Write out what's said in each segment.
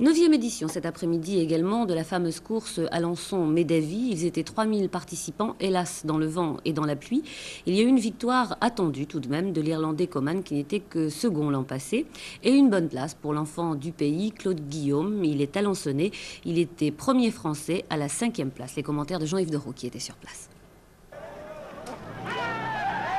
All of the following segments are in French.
9e édition cet après-midi également de la fameuse course Alençon-Médavy. Ils étaient 3000 participants, hélas dans le vent et dans la pluie. Il y a eu une victoire attendue tout de même de l'Irlandais Coman qui n'était que second l'an passé. Et une bonne place pour l'enfant du pays, Claude Guillaume. Il est alençonné. Il était premier français à la 5e place. Les commentaires de Jean-Yves Deroux qui était sur place.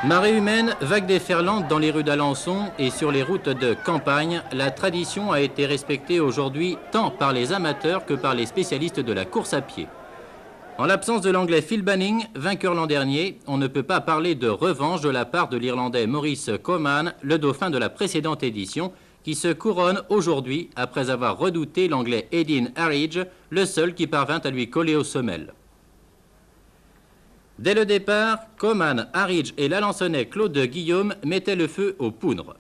Marée humaine, vague déferlante dans les rues d'Alençon et sur les routes de campagne, la tradition a été respectée aujourd'hui tant par les amateurs que par les spécialistes de la course à pied. En l'absence de l'anglais Phil Banning, vainqueur l'an dernier, on ne peut pas parler de revanche de la part de l'Irlandais Maurice Coman, le dauphin de la précédente édition, qui se couronne aujourd'hui après avoir redouté l'anglais Aideen Harridge, le seul qui parvint à lui coller aux semelles. Dès le départ, Coman, Harridge et l'Alençonnais Claude Guillaume mettaient le feu aux poudres.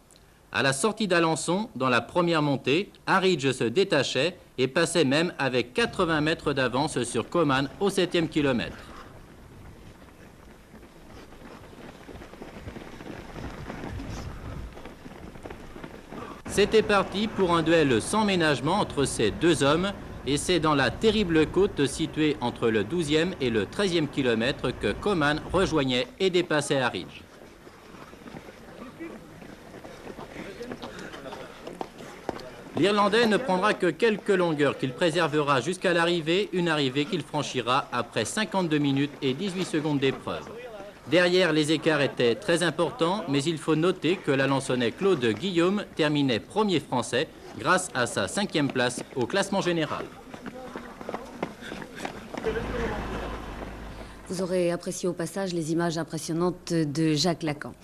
À la sortie d'Alençon, dans la première montée, Harridge se détachait et passait même avec 80 mètres d'avance sur Coman au 7e kilomètre. C'était parti pour un duel sans ménagement entre ces deux hommes. Et c'est dans la terrible côte située entre le 12e et le 13e kilomètre que Coman rejoignait et dépassait Harridge. L'Irlandais ne prendra que quelques longueurs qu'il préservera jusqu'à l'arrivée, une arrivée qu'il franchira après 52 minutes et 18 secondes d'épreuve. Derrière, les écarts étaient très importants, mais il faut noter que l'Alençonnais Claude Guillaume terminait premier français grâce à sa 5e place au classement général. Vous aurez apprécié au passage les images impressionnantes de Jacques Lacan.